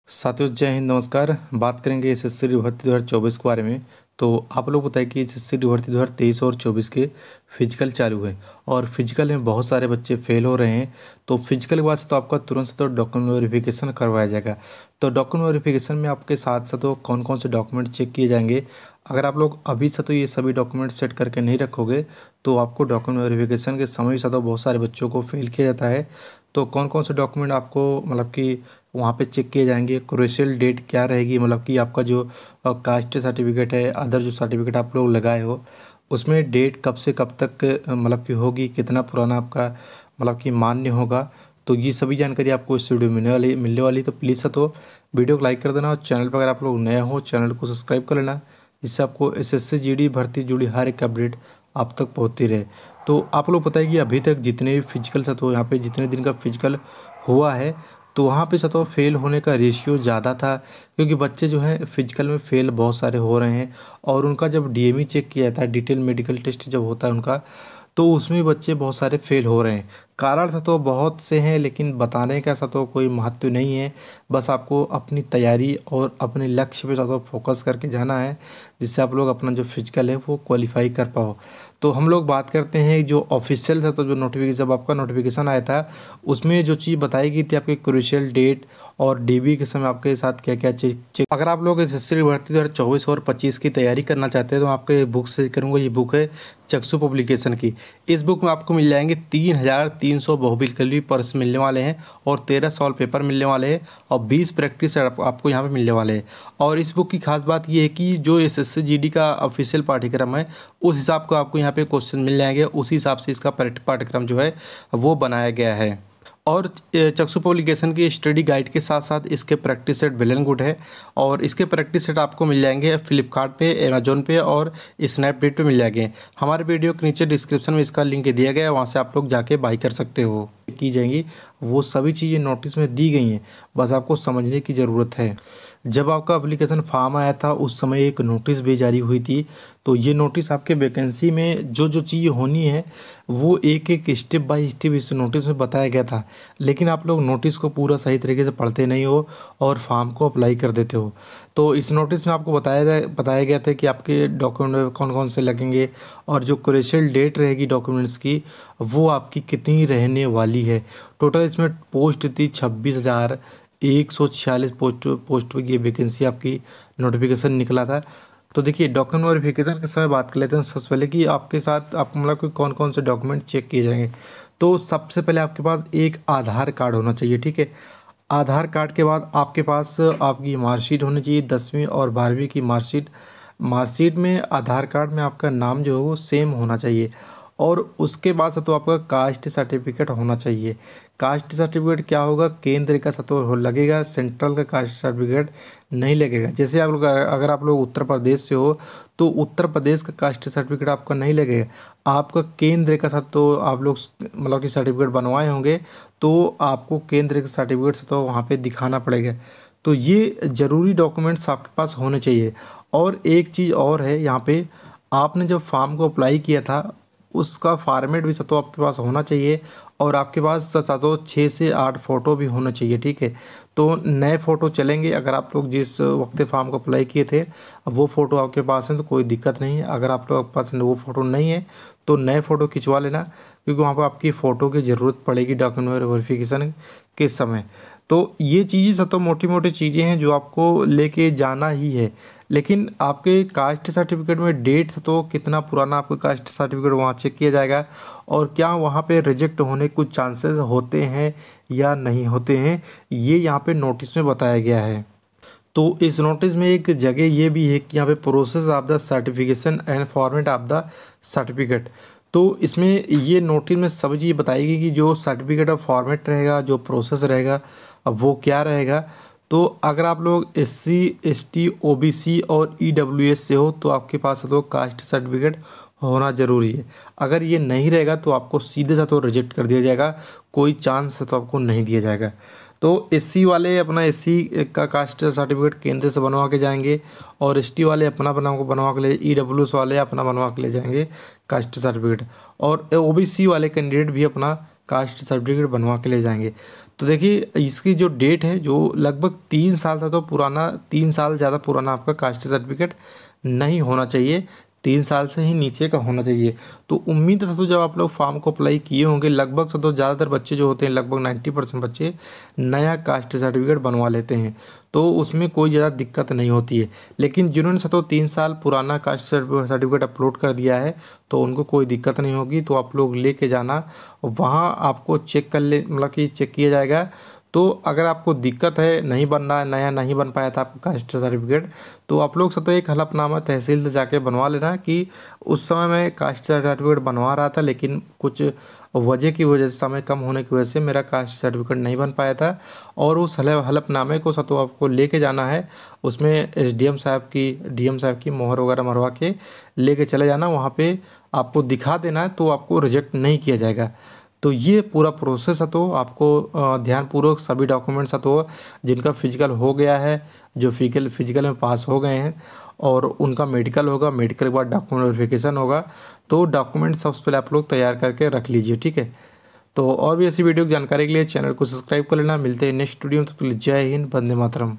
साथियों जय हिंद नमस्कार। बात करेंगे एसएससी भर्ती 2024 के बारे में। तो आप लोग बताएं कि एसएससी भर्ती 2023 और 24 के फिजिकल चालू है और फिजिकल में बहुत सारे बच्चे फेल हो रहे हैं। तो फिजिकल के बाद से तो आपका तुरंत से तो डॉक्यूमेंट वेरिफिकेशन करवाया जाएगा। तो डॉक्यूमेंट वेरिफिकेशन में आपके साथ साथ तो कौन कौन से डॉक्यूमेंट चेक किए जाएंगे। अगर आप लोग अभी से तो ये सभी डॉक्यूमेंट सेट करके नहीं रखोगे तो आपको डॉक्यूमेंट वेरिफिकेशन के समय भी साथ तो बहुत सारे बच्चों को फेल किया जाता है। तो कौन कौन से डॉक्यूमेंट आपको मतलब कि वहाँ पे चेक किए जाएंगे। क्रूशियल डेट क्या रहेगी, मतलब कि आपका जो कास्ट सर्टिफिकेट है, अदर जो सर्टिफिकेट आप लोग लगाए हो उसमें डेट कब से कब तक मतलब कि होगी, कितना पुराना आपका मतलब कि मान्य होगा। तो ये सभी जानकारी आपको इस वीडियो में मिलने वाली। तो प्लीज़ तो वीडियो को लाइक कर देना और चैनल पर अगर आप लोग नए हो चैनल को सब्सक्राइब कर लेना, जिससे आपको एसएससी जीडी भर्ती जुड़ी हर एक अपडेट आप तक पहुँचती रहे। तो आप लोग पता है कि अभी तक जितने भी फिजिकल से तो यहाँ पे जितने दिन का फिजिकल हुआ है तो वहाँ पे सतो फेल होने का रेशियो ज़्यादा था, क्योंकि बच्चे जो हैं फिजिकल में फेल बहुत सारे हो रहे हैं। और उनका जब डीएमई चेक किया था, डिटेल मेडिकल टेस्ट जब होता है उनका, तो उसमें बच्चे बहुत सारे फेल हो रहे हैं। कारण सा तो बहुत से हैं, लेकिन बताने का सा तो कोई महत्व नहीं है। बस आपको अपनी तैयारी और अपने लक्ष्य पे ज़्यादा फोकस करके जाना है, जिससे आप लोग अपना जो फिजिकल है वो क्वालिफाई कर पाओ। तो हम लोग बात करते हैं जो ऑफिशियल था, तो जो नोटिफिकेशन जब आपका नोटिफिकेशन आया था उसमें जो चीज़ बताई गई थी आपके क्रूशियल डेट और डीबी के समय आपके साथ क्या क्या चेक। अगर आप लोग एसएससी भर्ती 2024 और 25 की तैयारी करना चाहते हैं तो आपके बुक से करूँगा। ये बुक है चक्षु पब्लिकेशन की। इस बुक में आपको मिल जाएंगे 3300 बहुविकल्पी प्रश्न मिलने वाले हैं और 13 सॉल्व पेपर मिलने वाले हैं और 20 प्रैक्टिस आपको यहाँ पे मिलने वाले हैं। और इस बुक की खास बात ये है कि जो एसएससी जीडी का ऑफिशियल पाठ्यक्रम है उस हिसाब का आपको यहाँ पे क्वेश्चन मिल जाएंगे, उसी हिसाब से इसका पाठ्यक्रम जो है वो बनाया गया है। और चक्षु पब्लिकेशन की स्टडी गाइड के साथ साथ इसके practice set well and good है। और इसके प्रैक्टिस सेट आपको मिल जाएंगे फ्लिपकार्ट पे, अमेजोन पे और स्नैपडील पे मिल जाएंगे। हमारे वीडियो के नीचे डिस्क्रिप्शन में इसका लिंक दिया गया है, वहाँ से आप लोग जाके बाई कर सकते हो। की जाएंगी वो सभी चीज़ें नोटिस में दी गई हैं, बस आपको समझने की ज़रूरत है। जब आपका एप्लीकेशन फॉर्म आया था उस समय एक नोटिस भी जारी हुई थी। तो ये नोटिस आपके वैकेंसी में जो जो चीज़ होनी है वो एक एक स्टेप बाय स्टेप इस नोटिस में बताया गया था, लेकिन आप लोग नोटिस को पूरा सही तरीके से पढ़ते नहीं हो और फॉर्म को अप्लाई कर देते हो। तो इस नोटिस में आपको बताया गया था कि आपके डॉक्यूमेंट कौन कौन से लगेंगे और जो क्रूशियल डेट रहेगी डॉक्यूमेंट्स की वो आपकी कितनी रहने वाली है। टोटल इसमें पोस्ट थी 26,146 पोस्ट की ये वैकेंसी आपकी नोटिफिकेशन निकला था। तो देखिए डॉक्यूमेंट वेरिफिकेशन के समय बात कर लेते हैं सबसे पहले कि आपके साथ आप मतलब कि कौन कौन से डॉक्यूमेंट चेक किए जाएंगे। तो सबसे पहले आपके पास एक आधार कार्ड होना चाहिए, ठीक है। आधार कार्ड के बाद आपके पास आपकी मार्कशीट होनी चाहिए, 10वीं और 12वीं की मार्कशीट। मार्कशीट में आधार कार्ड में आपका नाम जो है वो सेम होना चाहिए। और उसके बाद से तो आपका कास्ट सर्टिफिकेट होना चाहिए। कास्ट सर्टिफिकेट क्या होगा, केंद्र का तो लगेगा, सेंट्रल का कास्ट सर्टिफिकेट नहीं लगेगा। जैसे आप लोग अगर आप लोग उत्तर प्रदेश से हो तो उत्तर प्रदेश का कास्ट सर्टिफिकेट आपका नहीं लगेगा, आपका केंद्र का साथ तो आप लोग मतलब कि सर्टिफिकेट बनवाए होंगे तो आपको केंद्र के सर्टिफिकेट से तो वहाँ पे दिखाना पड़ेगा। तो ये ज़रूरी डॉक्यूमेंट्स आपके पास होने चाहिए। और एक चीज़ और है यहाँ पे, आपने जब फॉर्म को अप्लाई किया था उसका फॉर्मेट भी तो आपके पास होना चाहिए और आपके पास तो 6 से 8 फ़ोटो भी होना चाहिए, ठीक है। तो नए फ़ोटो चलेंगे, अगर आप लोग जिस वक्त फॉर्म को अप्लाई किए थे वो फ़ोटो आपके पास है तो कोई दिक्कत नहीं है। अगर आप लोग के पास वो फ़ोटो नहीं है तो नए फ़ोटो खिंचवा लेना, क्योंकि वहाँ पर आपकी फ़ोटो की ज़रूरत पड़ेगी डॉक्यूमेंट वेरिफिकेशन के समय। तो ये चीज़ें सब तो मोटी मोटी चीज़ें हैं जो आपको लेके जाना ही है। लेकिन आपके कास्ट सर्टिफिकेट में डेट तो कितना पुराना आपका कास्ट सर्टिफिकेट वहाँ चेक किया जाएगा और क्या वहाँ पे रिजेक्ट होने कुछ चांसेस होते हैं या नहीं होते हैं, ये यहाँ पे नोटिस में बताया गया है। तो इस नोटिस में एक जगह ये भी है कि यहाँ पे process of the certification and format of the certificate. तो इसमें ये नोटिस में सब चीज़ बताएगी कि जो सर्टिफिकेट का फॉर्मेट रहेगा, जो प्रोसेस रहेगा अब वो क्या रहेगा। तो अगर आप लोग SC ST OBC और EWS से हो तो आपके पास तो कास्ट सर्टिफिकेट होना ज़रूरी है। अगर ये नहीं रहेगा तो आपको सीधे सा तो रिजेक्ट कर दिया जाएगा, कोई चांस तो आपको नहीं दिया जाएगा। तो SC वाले अपना SC का कास्ट सर्टिफिकेट केंद्र से बनवा के जाएंगे और ST वाले अपना बनवा के ले, EWS वाले अपना बनवा के ले जाएंगे कास्ट सर्टिफिकेट, और OBC वाले कैंडिडेट भी अपना कास्ट सर्टिफिकेट बनवा के ले जाएंगे। तो देखिए इसकी जो डेट है जो लगभग 3 साल था, तो पुराना 3 साल ज़्यादा पुराना आपका कास्ट सर्टिफिकेट नहीं होना चाहिए, 3 साल से ही नीचे का होना चाहिए। तो उम्मीद है तो जब आप लोग फॉर्म को अप्लाई किए होंगे, लगभग से तो ज़्यादातर बच्चे जो होते हैं, लगभग 90% बच्चे नया कास्ट सर्टिफिकेट बनवा लेते हैं, तो उसमें कोई ज़्यादा दिक्कत नहीं होती है। लेकिन जिन्होंने सतो 3 साल पुराना कास्ट सर्टिफिकेट अपलोड कर दिया है, तो उनको कोई दिक्कत नहीं होगी। तो आप लोग लेके जाना, वहाँ आपको चेक कर ले, मतलब कि चेक किया जाएगा। तो अगर आपको दिक्कत है, नहीं बन रहा है, नया नहीं बन पाया था आपका कास्ट सर्टिफिकेट, तो आप लोग तो एक हलफनामा तहसील से जाके बनवा लेना कि उस समय मैं कास्ट सर्टिफिकेट बनवा रहा था, लेकिन कुछ वजह से समय कम होने की वजह से मेरा कास्ट सर्टिफिकेट नहीं बन पाया था। और उस हलफनामे को तो आपको लेके जाना है, उसमें डीएम साहब की मोहर वगैरह मरवा के लेके चले जाना, वहाँ पे आपको दिखा देना है, तो आपको रिजेक्ट नहीं किया जाएगा। तो ये पूरा प्रोसेस है, तो आपको ध्यानपूर्वक सभी डॉक्यूमेंट्स है तो जिनका फिजिकल हो गया है, जो फिजिकल में पास हो गए हैं, और उनका मेडिकल होगा, मेडिकल के बाद डॉक्यूमेंट वेरिफिकेशन होगा। तो डॉक्यूमेंट सबसे पहले आप लोग तैयार करके रख लीजिए, ठीक है। तो और भी ऐसी वीडियो की जानकारी के लिए चैनल को सब्सक्राइब कर लेना। मिलते हैं नेक्स्ट वीडियो में, तो जय हिंद, वंदे मातरम।